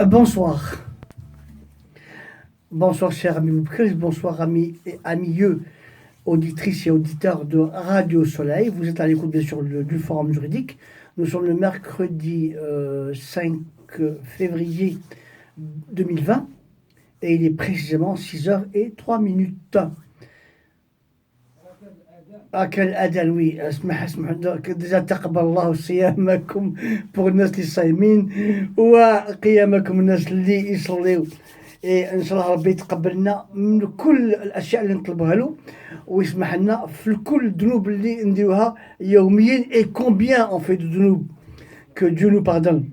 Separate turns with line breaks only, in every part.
Bonsoir. Bonsoir, cher ami Boubkris, bonsoir, amis et amieux, auditrices et auditeurs de Radio Soleil. Vous êtes à l'écoute, bien sûr, du Forum juridique. Nous sommes le mercredi 5 février 2020 et il est précisément 6h03. أكل أدل وي اسمح déjà تقبل الله صيامكم pour الناس اللي صايمين وقيامكم الناس اللي يصليوا إيه ان شاء الله ربي يتقبلنا من كل الاشياء اللي نطلبوها له ويسمح لنا في كل الذنوب اللي نديروها يوميا et combien on fait de ذنوب que Dieu nous pardonne.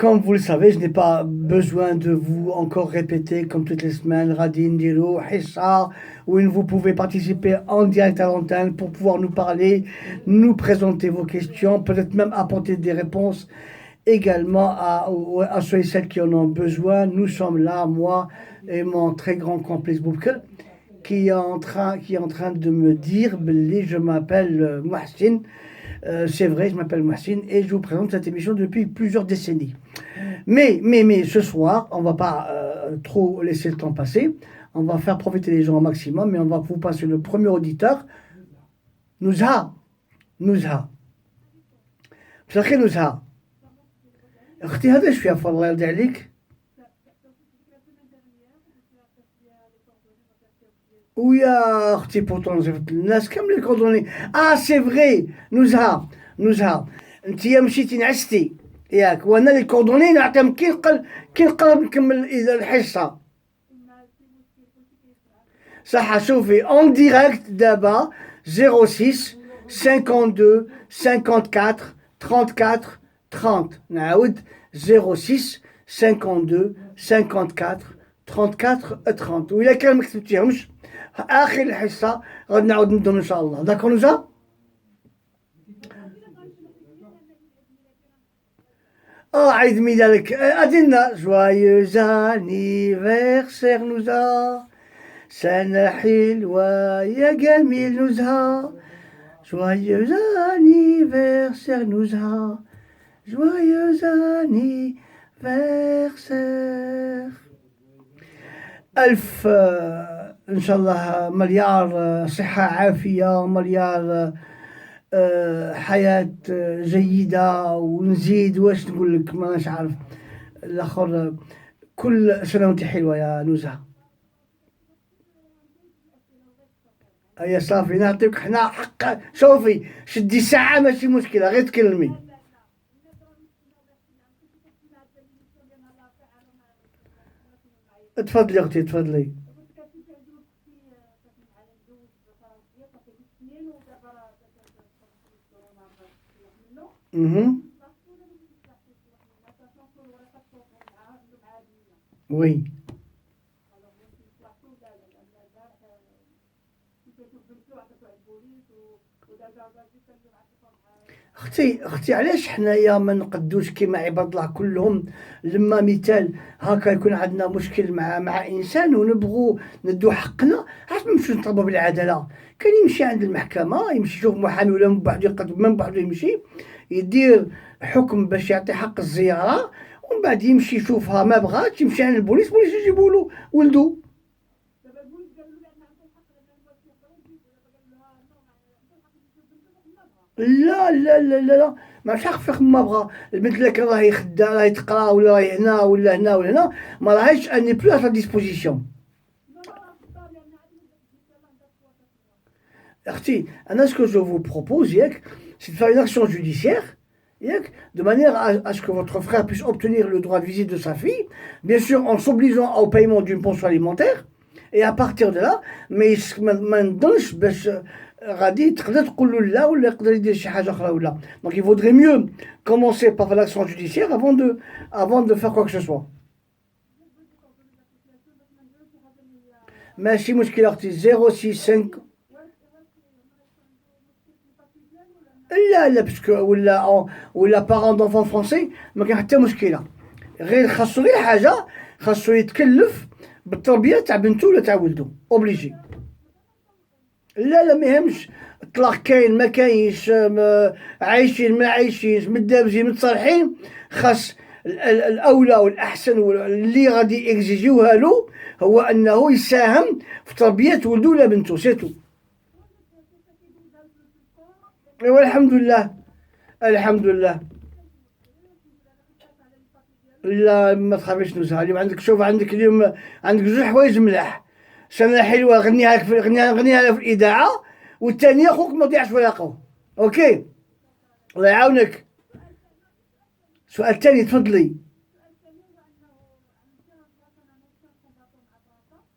Comme vous le savez, je n'ai pas besoin de vous encore répéter, comme toutes les semaines, Radin, Dilo, Hissa, où vous pouvez participer en direct à l'antenne pour pouvoir nous parler, nous présenter vos questions, peut-être même apporter des réponses également à ceux et celles qui en ont besoin. Nous sommes là, moi et mon très grand complice Boubkel, qui est en train de me dire, je m'appelle Mohsin. C'est vrai, je m'appelle Mohsin et je vous présente cette émission depuis plusieurs décennies. Mais ce soir, on ne va pas trop laisser le temps passer. On va faire profiter les gens au maximum, mais on va vous passer le premier auditeur. Nouzha. بصراحة نزهة اختي هذا شوية الله يرضي عليك. ويا اختي بورتون زفت الناس كامل لي كوردوني. سي فري نزهة انت مشيتي نعستي ياك وانا لي كوردوني نعطيهم كي نقرب نكمل الحصة. صح شوفي اون ديريكت دابا 06 52 54 34 30 نعاود 06 52 54 34 30 وإلا كان ما كتبتيهمش آخر الحصة غادي نعاود ندوم إن شاء الله. داكور نوزا؟ عيد ميلادك أدينا جوايوز أنيفرسير نوزا سنة حلوة يا جميل نزهة جوايوز أنيفرسير نزهة جوايوز أنيفرسير. ألف إن شاء الله مليار صحة عافية مليار حياة جيدة ونزيد واش نقول لك ماناش عارف الآخر. كل سنة وانت حلوة يا نزهة. هيا صافي نعطيك حنا حق. شوفي شدي ساعة ماشي مشكلة غير تكلمي. تفضلي اختي تفضلي. وي اختي علاش حنايا ما نقدوش كيما عباد الله كلهم لما مثال هكا يكون عندنا مشكل مع انسان ونبغوا ندو حقنا علاش ما نمشيو نطلبوا بالعداله. كان يمشي عند المحكمه يمشي يشوف محامي ولا من بعد يقدم من بعد يمشي يدير حكم باش يعطي حق الزياره ومن بعد يمشي يشوفها ما بغاتش يمشي عند البوليس يجيبوا له ولده. لا ماش حق فيك ما بغا البنت لك راهي خدا راهي تقرا ولا راهي هنا ولا هنا ولا هنا ما راهيش اني بلو ا ديسبوزيسيون. اختي انا سكو جو فو بروبوز ياك سي de faire une action judiciaire ياك de manière à ce que votre frère puisse obtenir le droit de visite de sa fille, bien sûr en s'obligeant au paiement d'une pension alimentaire et à partir de là ما نضلش باش غادي تقدر تقول له لا ولا يقدر يدير شي حاجه اخرى ولا. Donc il vaudrait mieux commencer par l'action judiciaire avant de faire quoi que ce soit. ماشي مشكله اختي 065 لا باسكو ولا بارون دونفون فرونسي ما كاين حتى مشكله. غير خاصو غير حاجه خاصو يتكلف بالتربيه تاع بنته ولا تاع ولده اوبليجي. لا ما يهمش طلع كاين ما كاينش، عايشين ما عايشينش، متدابزين متصالحين، خاص الاولى والاحسن واللي غادي يكزيجيوها له هو انه يساهم في تربيه ولده ولا بنته، سيتو. والحمد لله. الحمد لله. لا ما تخافيش نزهة اليوم عندك، شوف عندك اليوم عندك جوج حوايج ملاح، سنة حلوة غنيها لك غنيها في الإذاعة، والثانية خوك ما تضيعش في القهوة. أوكي. الله يعاونك. السؤال الثاني تفضلي.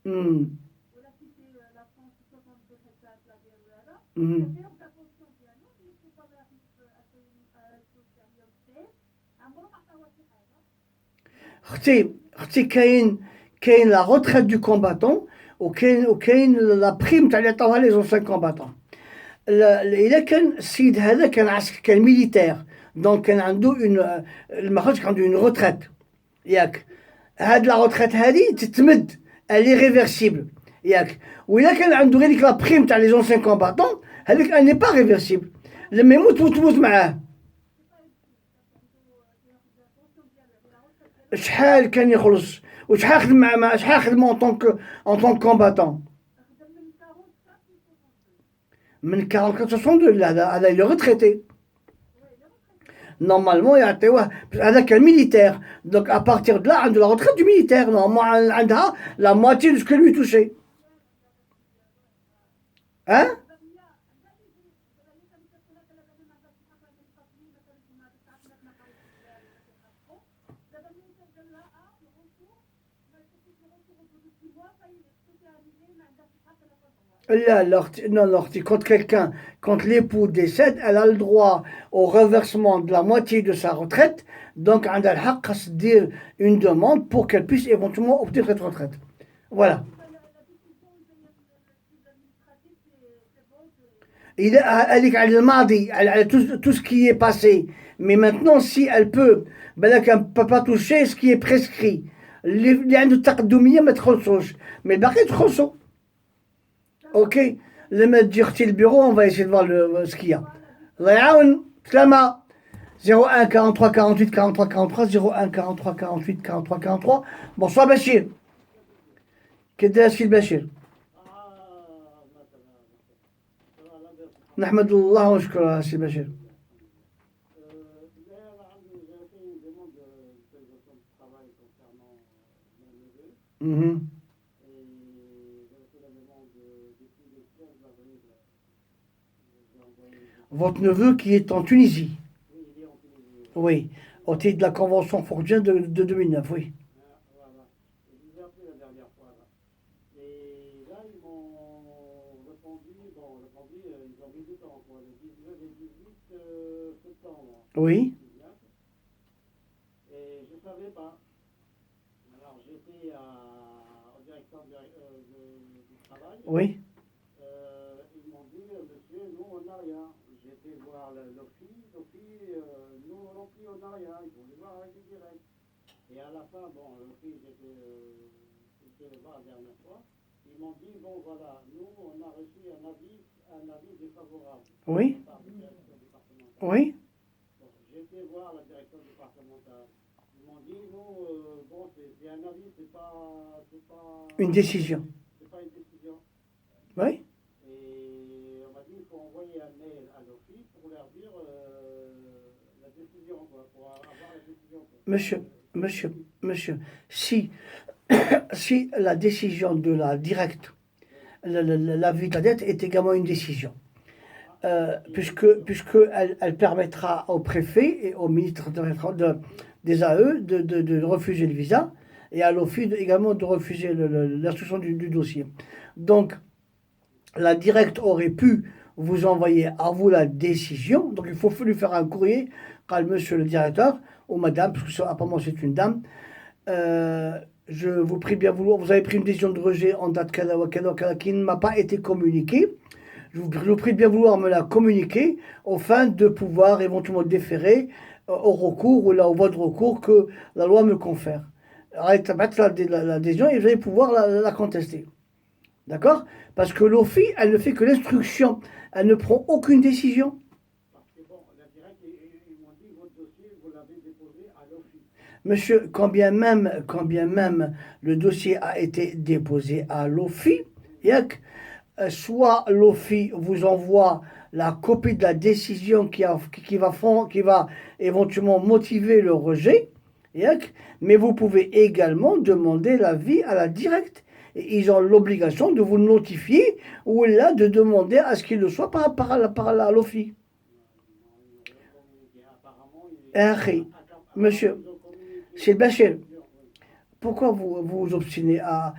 امم. امم. اختي كاين لا روتريت دو كومباتون، وكاين لا بريم تاع اللي عطاوها لي زونسيان كومباتون. الا كان السيد هذا كان عسكري، كان ميليتير، دونك كان عنده اون، ما خرجش عنده اون روتريت، ياك. هاد لا روتريت هادي تتمد، الي ريفيرسيبل، ياك. وإلا كان عنده غير ديك لا بريم تاع لي زونسيان كومباتون، هذيك اني با ريفيرسيبل، لما يموت تموت معاه. شحال كان يخلص، وشحال خدم شحال خدم اون طونك كومباتون. من 44 62، لا هذا il est retraité. Normalement يعطيوه، هذا كان ميليتير، donc à partir de là عنده la retraite du militaire. Normalement عندها la moitié de ce que lui touchait. Hein? Là, non, quand quelqu'un, quand l'époux décède, elle a le droit au reversement de la moitié de sa retraite. Donc, elle a le droit à dire une demande pour qu'elle puisse éventuellement obtenir cette retraite. Voilà. Elle est على الماضي، على tout ce qui est passé. Mais maintenant, si elle peut, ben elle ne peut pas toucher ce qui est prescrit. اللي عنده التقدمية ما تخلصوش، mais الباقي تخلصو. اوكي. لما تجي اختي البيرو اون فا ايسي دو فوار سكي يا. الله يعاون. سلامة. 01 43 48 43 43 01 43 48 43 43. بونسوار بشير. كي داير سي البشير؟ نحمد الله ونشكره سي بشير. Votre neveu qui est en Tunisie. Oui, au titre de la Convention fordienne de 2009, oui. Oui.
Et je ne savais pas. Alors j'étais au directeur du travail.
Oui.
Ils m'ont dit, monsieur, nous on n'a rien. J'ai été voir l'OFI, nous non plus on n'a rien. Ils voulaient voir avec le direct. Et à la fin, bon, l'OFI, j'étais les voir la dernière fois. Ils m'ont dit, bon voilà, nous on a reçu un avis défavorable.
Oui.
Par le directeur départemental.
Oui.
J'ai été voir la direction départementale. Ils m'ont dit, nous, bon, c'est un avis, c'est pas
Une décision.
C'est pas une décision.
Oui.
Et on m'a dit, il faut envoyer un mail à l'office pour leur dire la décision, quoi, pour avoir la décision.
Monsieur, si la décision de la directe, l'avis de la dette est également une décision. Puisque elle permettra au préfet et au ministre des AE de refuser le visa, et à l'OFI également de refuser l'instruction du dossier. Donc, la directe aurait pu vous envoyer à vous la décision. Donc, il faut lui faire un courrier à monsieur le directeur, ou madame, parce que apparemment c'est une dame. Je vous prie bien vouloir, vous avez pris une décision de rejet en date qui ne m'a pas été communiquée. Je vous prie de bien vouloir me la communiquer afin de pouvoir éventuellement déférer au recours ou la voie de recours que la loi me confère. L'adhésion et vous allez pouvoir la contester. D'accord? Parce que l'OFI, elle ne fait que l'instruction. Elle ne prend aucune décision.
Parce que bon, la directe, ils m'ont dit, votre dossier, vous l'avez déposé à l'office.
Monsieur, quand bien même le dossier a été déposé à l'OFI, soit l'OFI vous envoie la copie de la décision qui va éventuellement motiver le rejet, mais vous pouvez également demander l'avis à la directe. Et ils ont l'obligation de vous notifier ou là de demander à ce qu'il le soit par l'OFI.
Communiqué. Apparemment,
Monsieur,
ils ont communiqué
c'est
une
Bachir.
décision. Oui.
Pourquoi vous obstinez à...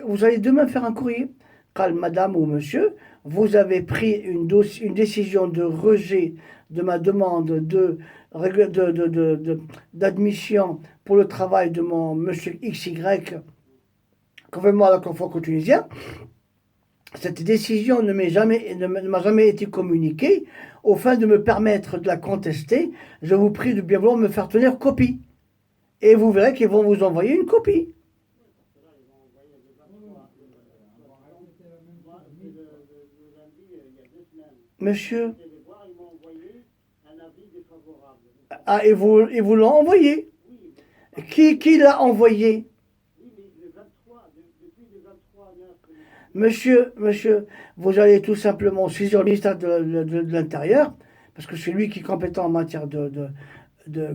Vous allez demain faire un courrier. Cal, madame ou monsieur, vous avez pris une décision de rejet de ma demande d'admission pour le travail de mon monsieur XY, conformément à la conformité tunisien. Cette décision ne m'a jamais été communiquée. Au fin de me permettre de la contester, je vous prie de bien vouloir me faire tenir copie. Et vous verrez qu'ils vont vous envoyer une copie.
Parce que là, ils ont envoyé le 23. Moi, c'est le lundi, il y a 2 semaines.
Monsieur,
J'étais les voir, ils m'ont envoyé un avis défavorable.
ah, et vous l'ont envoyé.
Oui,
Qui l'a envoyé?
oui, mais le 23, depuis le 23 9,
Monsieur, vous allez tout simplement saisir le ministère de l'Intérieur, parce que c'est lui qui est compétent en matière de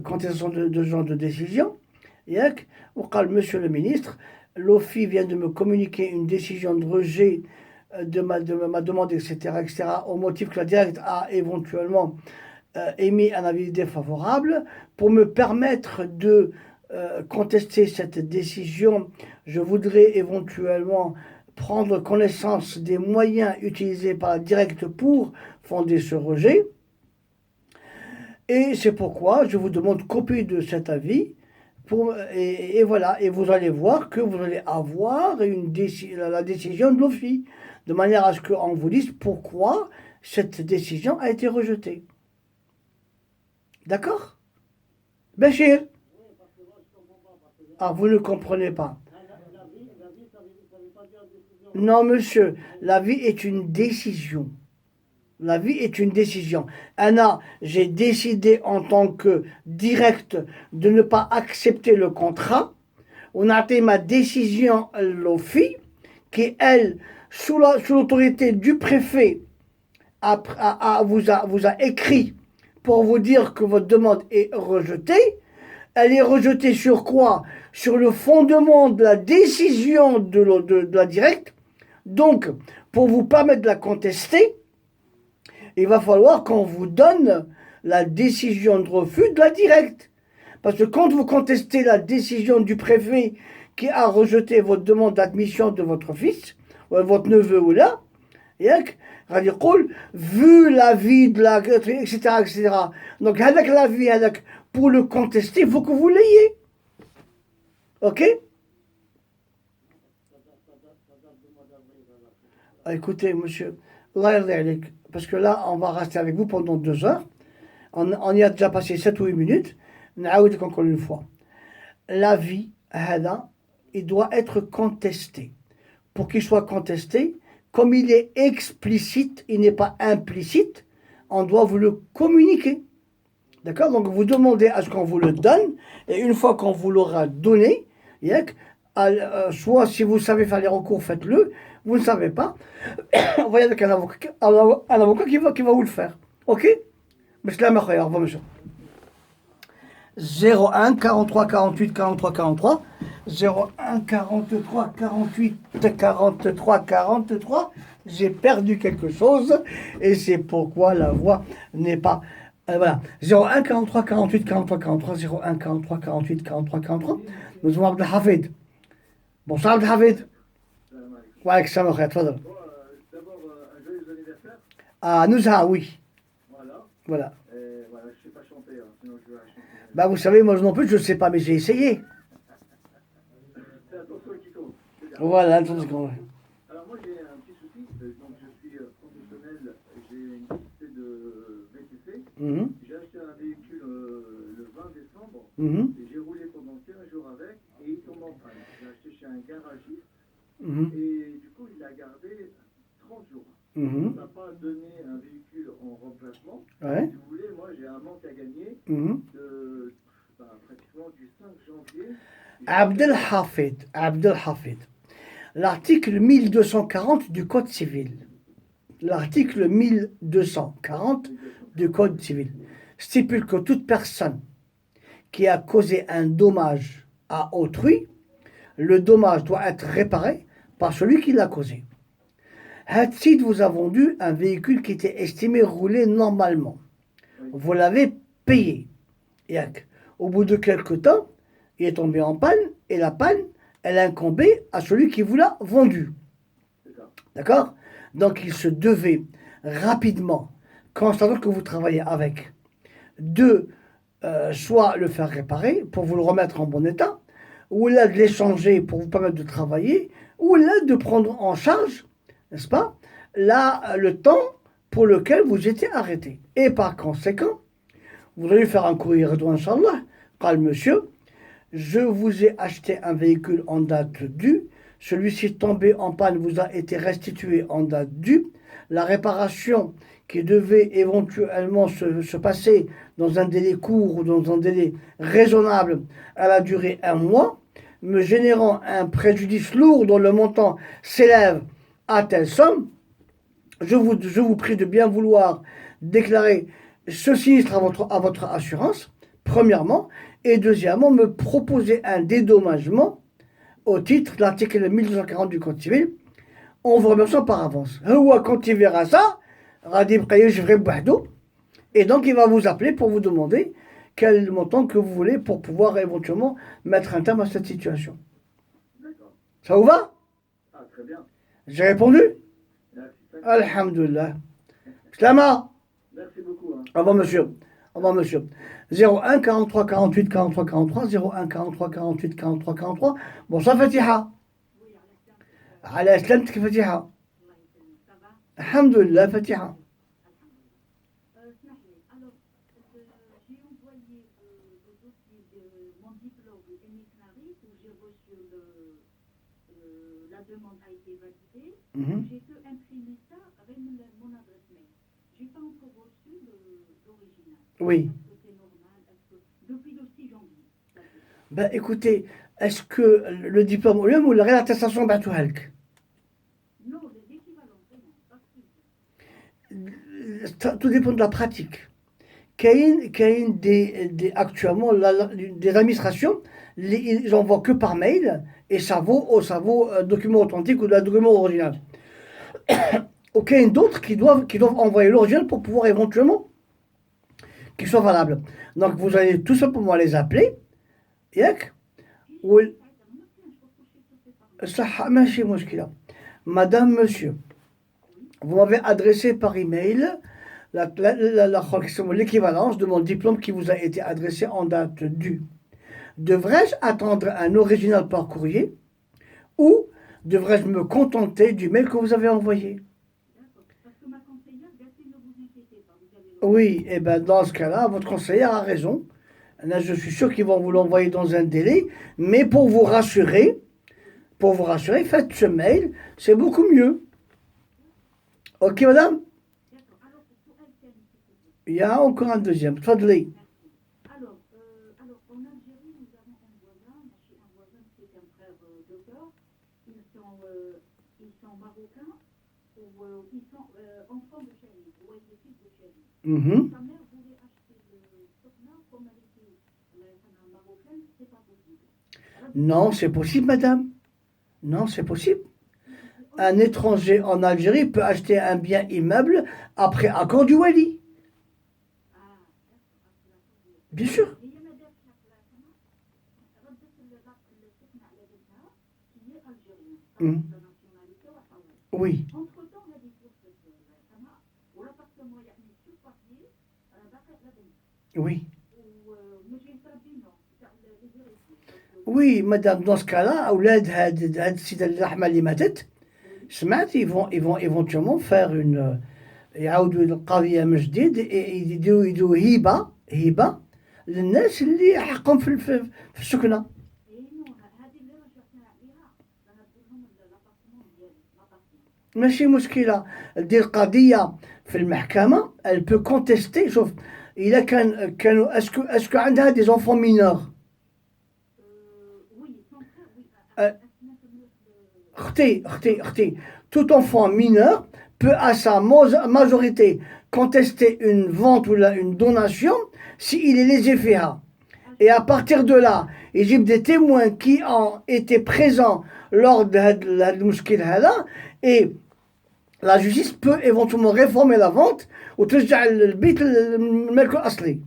contestation de ce genre de décision. Ou قال, monsieur le ministre, l'OFI vient de me communiquer une décision de rejet de ma demande, etc., au motif que la directe a éventuellement émis un avis défavorable. Pour me permettre de contester cette décision, je voudrais éventuellement prendre connaissance des moyens utilisés par la directe pour fonder ce rejet. Et c'est pourquoi je vous demande copie de cet avis. Et voilà, et vous allez voir que vous allez avoir la décision de l'OFI, de manière à ce qu'on vous dise pourquoi cette décision a été rejetée. D'accord? Béchir?
oui, parce que moi, je ne comprends pas. Parce que
Ah, vous ne comprenez pas.
la vie, ça ne veut pas dire décision.
Non, monsieur, la vie est une décision. La vie est une décision. Anna, j'ai décidé en tant que direct de ne pas accepter le contrat. On a été ma décision l'OFI, qui, elle, sous l'autorité du préfet, vous a écrit pour vous dire que votre demande est rejetée. Elle est rejetée sur quoi? Sur le fondement de la décision de la directe. Donc, pour vous permettre de la contester, il va falloir qu'on vous donne la décision de refus de la directe. Parce que quand vous contestez la décision du préfet qui a rejeté votre demande d'admission de votre fils, ou votre neveu ou là, vu l'avis de la, etc. Donc, avec l'avis, pour le contester, il faut que vous l'ayez. Ok?
Ça date du mois d'avril.
Ah, écoutez, monsieur, parce que là, on va rester avec vous pendant 2 heures. On y a déjà passé 7 ou 8 minutes. نعاودك encore une fois. L'avis, il doit être contesté. Pour qu'il soit contesté, comme il est explicite, il n'est pas implicite, on doit vous le communiquer. D'accord? Donc vous demandez à ce qu'on vous le donne, et une fois qu'on vous l'aura donné, soit si vous savez faire les recours, faites-le. Vous ne savez pas, envoyez avec un avocat qui va vous le faire. Ok? Mais c'est la meilleure. Au revoir, monsieur. 01 43 48 43 43 01 43 48 43 43. J'ai perdu quelque chose et c'est pourquoi la voix n'est pas... voilà. 01 43 48 43 43 01 43 48 43 43. Nous avons Abdelhafid. Bonsoir Abdelhafid.
Salam alaikum.
Wa alaykoum salam, tfadal.
Bon, d'abord, un joyeux anniversaire.
Ah, Nuzha, oui.
Voilà.
Voilà.
Et voilà, je ne sais pas chanter, hein, sinon je vais chanter.
Bah vous savez, moi non plus, je ne sais pas, mais j'ai essayé.
C'est attention qui compte. c'est bien.
Voilà, attendez, secondes.
Alors moi j'ai un petit souci. Donc je suis professionnel, j'ai une société de VTC.
Mhm,
J'ai acheté un véhicule le 20 décembre
mhm,
et j'ai roulé pendant 15 jours avec et il tombe en panne. J'ai acheté chez un garagiste
mhm.
et du coup il a pas donné un véhicule en remplacement.
Ouais.
Si vous voulez, moi j'ai un manque à gagner
Mhm.
de pratiquement du 5 janvier.
Abdel Hafid, Abdel Hafid. L'article 1240 du Code civil. L'article 1240 du Code civil stipule que toute personne qui a causé un dommage à autrui, le dommage doit être réparé par celui qui l'a causé. Hatsid vous a vendu un véhicule qui était estimé rouler normalement. Vous l'avez payé. Yak. Au bout de quelques temps, il est tombé en panne et la panne, elle a incombé à celui qui vous l'a vendu. D'accord? Donc il se devait rapidement, constatant que vous travaillez avec, de soit le faire réparer pour vous le remettre en bon état, ou là de l'échanger pour vous permettre de travailler, ou là de prendre en charge, n'est-ce pas, là, le temps pour lequel vous étiez arrêté. Et par conséquent, vous allez faire un courrier Redouan Inch'Allah, car monsieur, je vous ai acheté un véhicule en date due, celui-ci tombé en panne vous a été restitué en date due, la réparation qui devait éventuellement se passer dans un délai court ou dans un délai raisonnable, elle a duré un mois, me générant un préjudice lourd dont le montant s'élève à telle somme. Je vous prie de bien vouloir déclarer ce sinistre à votre assurance, premièrement, et deuxièmement, me proposer un dédommagement au titre de l'article 1240 du Code civil, en vous remerciant par avance. Quand il verra ça, et donc il va vous appeler pour vous demander quel montant que vous voulez pour pouvoir éventuellement mettre un terme à cette situation.
D'accord.
Ça vous va?
Ah, très bien.
J'ai répondu?
Merci.
Alhamdulillah. Slama.
Merci beaucoup. Hein.
Au revoir, monsieur. Au revoir, monsieur. 01 43 48 43 43, 01 43 48 43 43. Bonsoir, Fatiha. على أسلمتك فاتحة. الحمد لله فاتحة.
J'ai que imprimé ça avec mon adresse mail. J'ai pas encore reçu l'original.
Oui.
Est-ce que c'est normal? Depuis le 6 janvier.
Ben écoutez, est-ce que le diplôme lui-même ou l'attestation بعتوها
Non, les équivalents, vraiment, pas
tout dépend de la pratique. كاين actuellement des administrations ils envoient que par mail et ça vaut document authentique ou document original. Aucun d'autres qui doivent envoyer l'original pour pouvoir éventuellement qu'il soit valable. Donc vous allez tout simplement les appeler. ياك صح ماشي مشكلة. Madame, monsieur, vous m'avez adressé par email l'équivalence de mon diplôme qui vous a été adressé en date due. Devrais-je attendre un original par courrier ou devrais-je me contenter du mail que vous avez envoyé?
Parce que ma conseillère, ne vous inquiétez pas, vous avez
Oui, et bien dans ce cas-là, votre conseillère a raison. Là, je suis sûr qu'ils vont vous l'envoyer dans un délai, mais pour vous rassurer, faites ce mail, c'est beaucoup mieux. Ok, madame?
Alors, pour elle,
Il y a encore un deuxième. Tfadli.
alors, en Algérie, nous avons un voisin qui est un frère de cœur. Ils sont marocains ou ils sont enfants de chéri, ou des fils de chéri. Sa mère voulait acheter le Sokna comme elle était marocaine, c'est pas possible.
Non, c'est possible, madame. Non, c'est possible. Un étranger en Algérie peut acheter un bien immeuble après accord du wali. Bien sûr. Oui. Oui. Oui, madame, dans ce cas-là, أولاد هاد السيدة اللحمة اللي ماتت سمعت ils vont éventuellement faire une يعاودوا القضية من جديد يديروا هبة للناس اللي حقهم في السكنة. ماشي مشكلة دير قضية في المحكمة elle peut contester شوف إذا كانوا اسكو عندها des enfants mineurs
Oui, son frère, oui.
Euh, اختي tout enfant mineur peut à sa majorité contester une vente ou une donation s'il est lésé فيها. Et à partir de là, يجيب des témoins qui ont été présents lors de هذا المشكل هذا et la justice peut éventuellement réformer la vente وترجع البيت للملك الأصلي.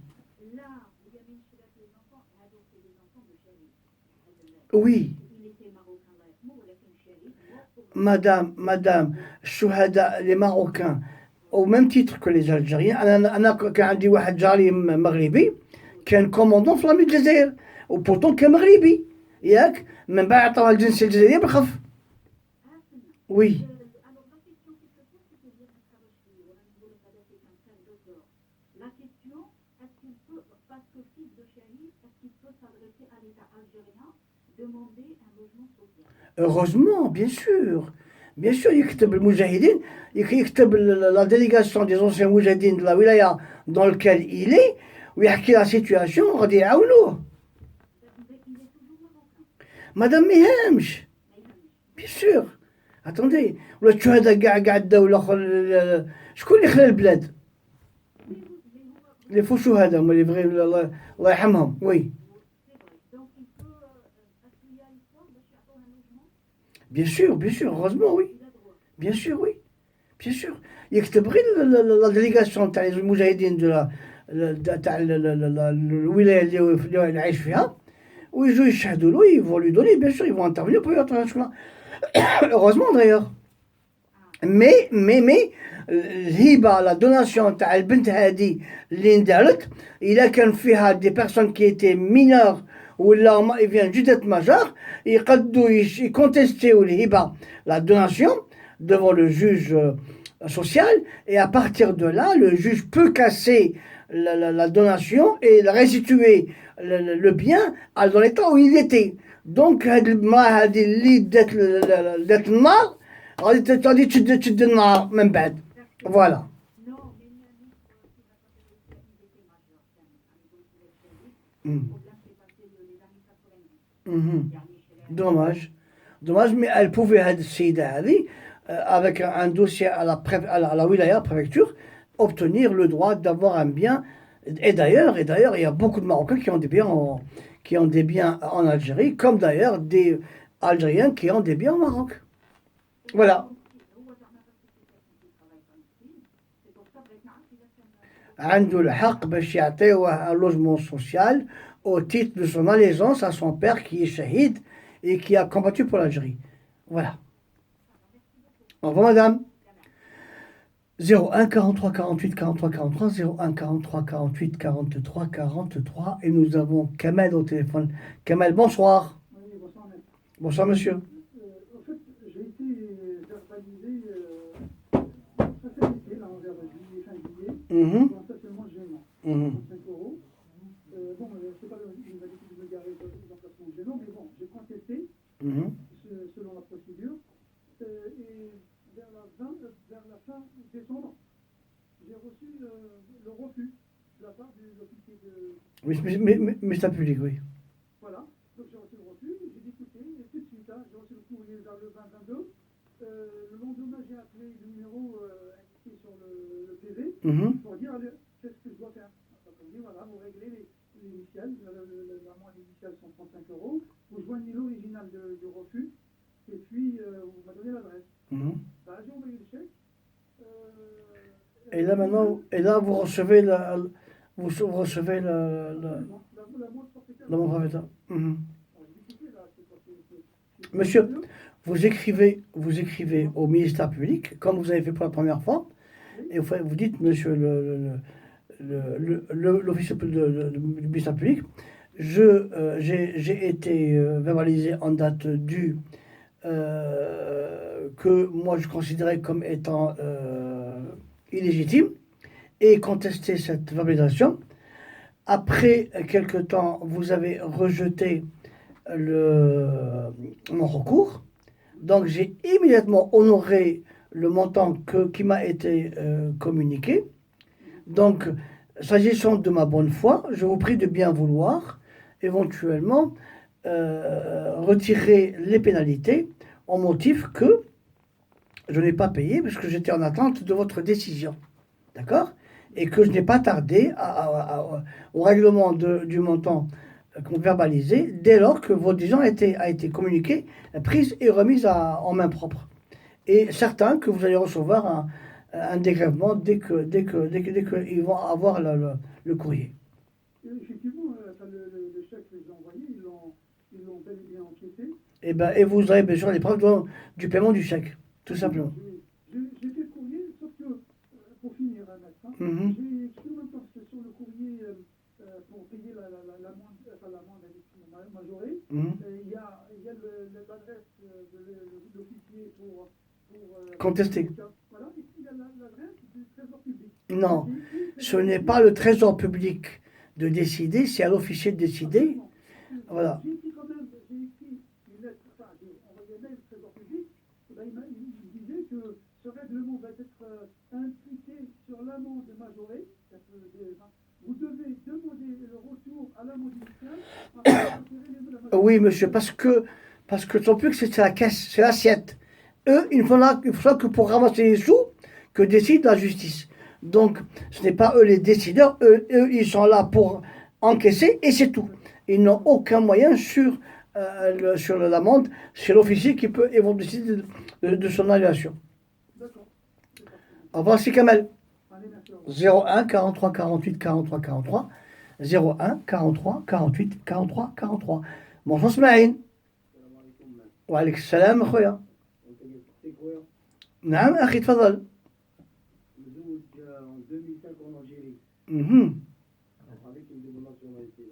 Là, il y avait une chose avec les enfants, c'est les enfants de chéri.
Oui,
Il était marocain, là, moi, il a fait chéri.
madame, الشهداء les Marocains au même titre que les Algériens. أنا كان عندي واحد جاري مغربي كان كوموندون في لامي الجزائر وبورتون كان مغربي ياك من بعد عطاوها الجنسية الجزائرية بالخف. Oui.
Alors, la question qui se pose, c'est que bien Karachi, on a niveau le Fada, c'est un frère de sœur. La question, est-ce qu'il peut, parce que fils de chéri, est-ce qu'il peut s'adresser à l'État algérien, demander un logement social?
Heureusement, bien sûr. Bien sûr, يكتب المجاهدين يكتب la délégation des anciens moujahidines de la wilaya dans lequel il est ويحكي la situation غادي يعاونوه.
Il est toujours marocain.
مادام ما يهمش. Bien sûr. Attendez, ولا الشهداء كاع الدولة شكون اللي خلى البلاد؟ اللي فو شهداء هما اللي بغيو الله يرحمهم. وي.
C'est vrai. Donc, il peut, est-ce qu'il y a une forme de chercher un logement?
Bien sûr, heureusement, oui.
Il a droit.
Bien sûr, oui. Bien sûr. يكتب غير la délégation تاع المجاهدين تاع الولاية اللي عايش فيها ويجوا يشهدوا له ils vont lui donner bien sûr ils vont intervenir pour lui donner un heureusement d'ailleurs. Mais الهبة la donation تاع البنت هذه اللي اندارت إلا كان فيها des personnes qui étaient mineures ولا ils viennent juste d'être majeurs يقدروا يكونتستيو الهبة la donation devant le juge social et à partir de là le juge peut casser la donation et restituer le bien dans l'état où il était. Donc هاد المرأة هذه اللي دات النار غادي تشد النار من بعد. Voilà.
Non, mais il y a un autre qui va s'appeler aussi, il était majeur, c'est un niveau qui est chéri. Le problème, c'est passé les années 90. يعني
Dommage, mais elle pouvait هاد السيدة هذه avec un dossier à la wilaya, préfecture, obtenir le droit d'avoir un bien. Et d'ailleurs, il y a beaucoup de Marocains qui ont des biens en Algérie, comme d'ailleurs des Algériens qui ont des biens au Maroc. Voilà. عنده الحق باش يعطيوه un logement social au titre de son allégeance à son père qui est shahid et qui a combattu pour l'Algérie. Voilà. Au revoir madame. 01 43 48 43 43 01 43 48 43 43 et nous avons Kamel au téléphone. Kamel, bonsoir.
Oui, bonsoir, maître.
Bonsoir monsieur.
En fait, j'ai été verbalisé, ça fait l'été, là, vers juillet, fin juillet, pour un stationnement gênant. 35 €. Bon, c'est pas une validité de me garer dans l'emplacement gênant, mais bon, j'ai contesté selon la procédure. Et vers la fin décembre, j'ai reçu le refus de la part de l'officier de...
Oui, mais c'est un public, oui.
Voilà, donc j'ai reçu le refus, j'ai dit écoutez, et tout de suite, j'ai reçu le courrier vers le 20-22. Le lendemain, j'ai appelé le numéro indiqué sur le PV pour dire qu'est-ce que je dois faire. Donc on dit voilà, vous réglez les initiales, la moindre initiale sont 35 €, vous joignez l'original du refus, et puis vous m'avez donné l'adresse. Bah, j'ai envoyé le chèque.
Et là maintenant, vous recevez la montre forfaitaire. Monsieur, vous écrivez au ministère public, comme vous avez fait pour la première fois, et vous dites, monsieur l'officier du ministère public, j'ai été verbalisé en date du que moi je considérais comme étant illégitime et contester cette verbalisation. Après quelque temps, vous avez rejeté mon recours. Donc j'ai immédiatement honoré le montant qui m'a été communiqué. Donc, s'agissant de ma bonne foi, je vous prie de bien vouloir éventuellement retirer les pénalités au motif que je n'ai pas payé parce que j'étais en attente de votre décision. D'accord? Et que je n'ai pas tardé au règlement du montant verbalisé dès lors que votre décision a été communiquée, prise et remise en main propre. Et certain que vous allez recevoir un dégrèvement dès qu'ils vont avoir le courrier.
Effectivement, le chèque qu'ils ont envoyé, ils l'ont bel et bien enquêté.
Et vous aurez bien sûr les preuves du paiement du chèque, tout simplement.
J'ai fait le courrier, sauf que, pour finir, maître,
Mhm.
j'ai écrit en même temps que sur le courrier pour payer l'amende majorée.
Mhm.
Il y a l'adresse de l'officier pour
Contester.
voilà, et puis il y a l'adresse du trésor public.
Non,
J'ai écrit
ce n'est pas le trésor public de décider, c'est à l'officier de décider. Voilà.
J'ai écrit quand même, j'ai écrit une lettre, enfin, j'ai envoyé un mail au trésor public, et ben, il disait que ce règlement va être imputé sur l'amende majorée. Vous devez demander le retour à l'amende initiale afin de retirer la majorée.
Oui, monsieur, parce que tant plus que c'est la caisse, c'est l'assiette. Eux, il faudra que pour ramasser les sous, que décide la justice. Donc, ce n'est pas eux les décideurs, eux, ils sont là pour encaisser et c'est tout. Ils n'ont aucun moyen sur l'amende, c'est l'officier qui peut éventuellement décider de son annulation.
D'accord.
Au revoir, c'est Kamel.
Allez, merci. Au revoir.
01 43 48 43 43 01 43 48 43 43 Bonjour Smaïn. Wa alayk salam خويا. نعم أخي تفضل.
En 2005 en Algérie,
Mhm.
avec une double nationalité,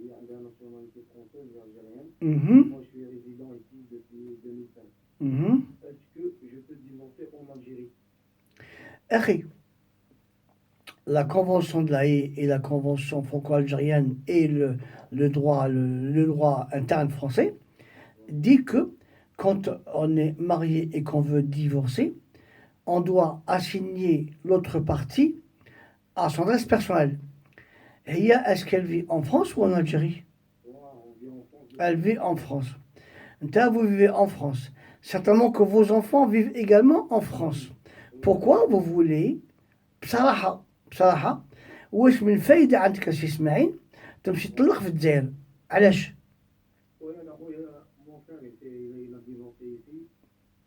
il y a la nationalité française et algérienne.
Mhm.
Moi, je suis résident ici depuis 2005.
Mhm.
Est-ce que je peux divorcer en Algérie?
أخي, la convention de la Haye et la convention franco-algérienne et le droit interne français dit que quand on est marié et qu'on veut divorcer, on doit assigner l'autre partie à son adresse personnelle. Et est-ce qu'elle vit en France ou en Algérie?
Moi, on vit en France.
Elle vit en France. Vous vivez en France. Certainement que vos enfants vivent également en France. Pourquoi vous voulez بصراحة واش من فايدة عندك سي اسماعيل تمشي تطلق في الجزائر؟ علاش؟
Oui, mon frère, il a divorcé ici,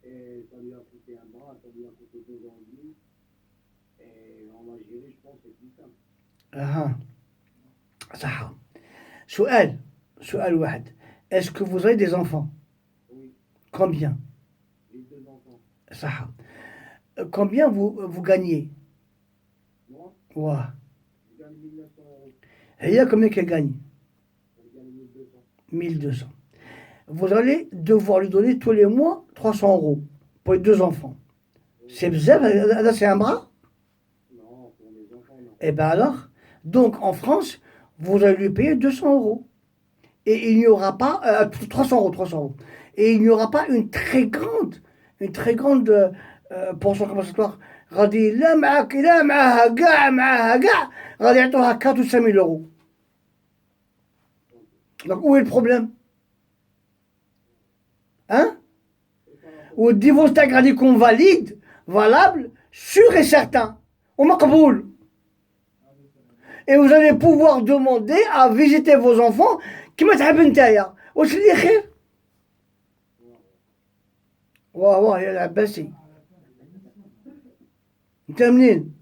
et ça lui a coûté un bras, ça lui a coûté 2 ans et demi. Et en Algérie, je pense que c'est plus simple.
أها صح. سؤال واحد. Est-ce que vous avez des enfants?
Oui,
Combien?
j'ai 2 enfants.
صح. Combien vous gagnez?
Moi,
Ouah.
je gagne 1900 euros.
هي combien qu'elle gagne?
Je gagne 1200.
1200. Vous allez devoir lui donner tous les mois 300 euros pour les 2 enfants. C'est bzaf, là c'est un bras?
Non, pour les enfants, non.
Eh bien alors, donc en France, vous allez lui payer 200 euros. Et il n'y aura pas, 300 euros. Et il n'y aura pas une très grande pension compensatoire. غادي لا معاها كاع غادي يعطوها 4 ou 5 000 euros. Donc où est le problème? Hein? Ou le divorce تاعك غادي يكون valable, sûr et certain. ومقبول. Et vous allez pouvoir demander à visiter vos enfants كيما تحب نتايا. واش اللي خير؟ واه يا العباسي. انت منين؟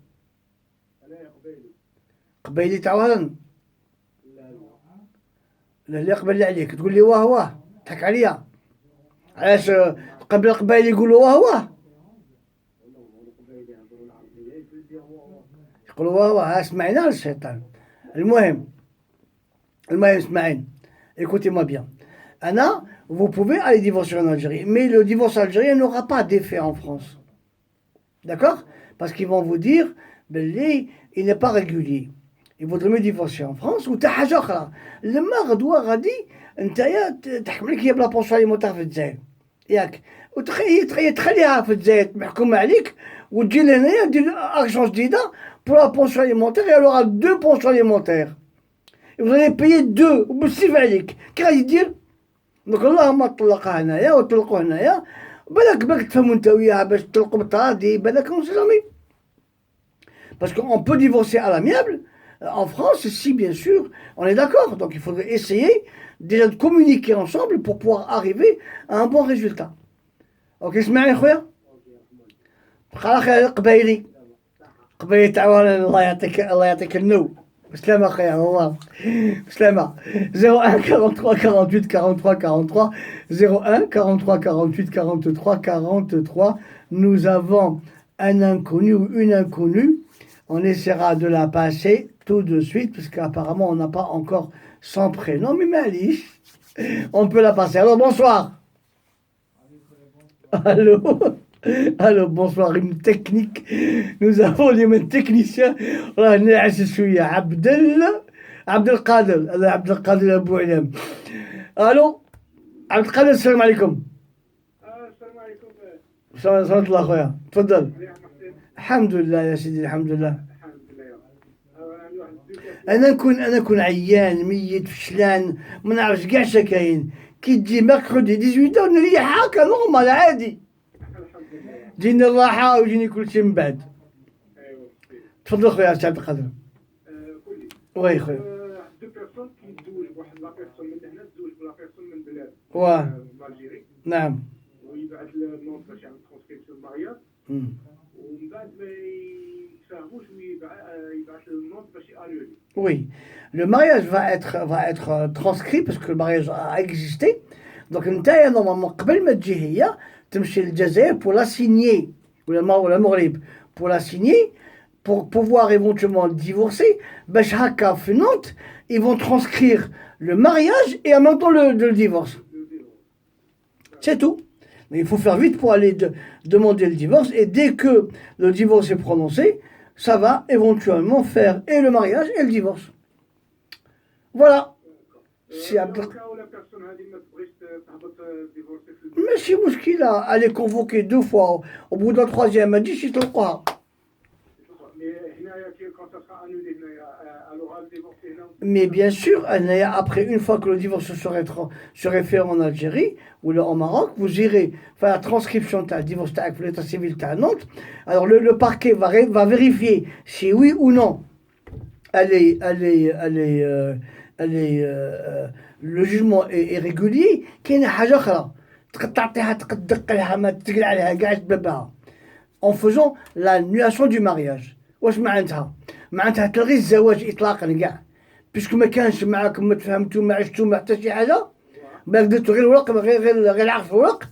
أنا يا قبيلي.
قبيلي تاع وهران.
لا لا.
لا اللي قبل عليك تقول لي واه تضحك عليا. علاش قبل القبائل يقولوا واه
والله هو قبيلي يهضروا العربية يقول لي هو
يقولوا واه سمعنا الشيطان. المهم اسمعين. Écoutez-moi bien. Anna, vous pouvez aller divorcer en Algérie, mais le divorce algérien n'aura pas d'effet en France. D'accord? Parce qu'ils vont vous dire, ben, il n'est pas régulier. Il vaudrait mieux divorcer en France ou t'as حاجة أخرى. لما غدوة غادي نتايا تحكم لك هي بلا بونسيون alimentaire في الجزائر. ياك تخليها في الزيت محكومة عليك وتجي لهنايا دير اكشن جديدة pour la pension alimentaire et elle aura 2 pensions alimentaires. Et vous allez payer 2 وبالسيف عليك. كي غادي دير؟ دونك اللهم طلقها هنايا وطلقوا هنايا بالك تفهموا انت وياها باش تطلقوا بالتراضي بالك اون سي جامي. Parce qu'on peut divorcer à l'amiable. En France, si bien sûr, on est d'accord. Donc il faudrait essayer déjà de communiquer ensemble pour pouvoir arriver à un bon résultat. Ok, اسمعني خويا. خلاص قبايلي تعاون الله يعطيك النو. بسلامة خويا والله. بسلامة. 01 43 48 43 43 01 43 48 43 43. Nous avons un inconnu ou une inconnue. On essaiera de la passer tout de suite, parce qu'apparemment on n'a pas encore son prénom, mais Malice, on peut la passer. Alors bonsoir. Allô. Allô, bonsoir, une technique. Nous avons les techniciens. عبد القادر أبو علام. ألو عبد القادر السلام عليكم.
السلام عليكم.
سلام الله أخويا تفضل. الحمد لله يا سيدي الحمد لله. انا نكون عيان ميت فشلان ما نعرفش كاع شكاين كي تجي ميركودي 18 نريح هكا نورمال عادي تجيني الراحه ويجيني كل شيء من بعد. تفضل خويا سي عبد القادر. وي خويا.
دو بيرسون كيتزوج واحد لا بيرسون من هنا تزوج بلا بيرسون من بلاد
واه
الجيري.
نعم.
ويبعث النوت باش يعمل ترانسكريبسيون المارياج ومن بعد ما يتفاهموش ويبعث النوت باش يانولي.
Oui, le mariage va être transcrit parce que le mariage a existé. Donc, normalement, قبل ما تجي هي تمشي للجزائر pour la signer, ou la Maghreb, pour la signer, pour pouvoir éventuellement divorcer. باش هكا في Nantes, ils vont transcrire le mariage et en même temps le divorce. C'est tout. Mais il faut faire vite pour aller demander le divorce. Et dès que le divorce est prononcé, ça va éventuellement faire et le mariage et le divorce. Voilà. C'est ماشي مشكلة. Elle est convoquée 2 fois. Au bout d'un 3e, elle dit si tu le crois. Mais bien sûr, après, une fois que le divorce serait fait en Algérie ou en Maroc, vous irez faire la transcription de divorce avec l'état civil à Nantes. Alors le parquet va vérifier si oui ou non le jugement est régulier. En faisant l'annulation du mariage. واش معناتها؟ معناتها تلغي الزواج اطلاقا كاع بيسكو ما كانش معاكم ما تفهمتوا ما عشتوا ما حتى شي حاجه ما قدرتوا غير الورق غير العقد في الورق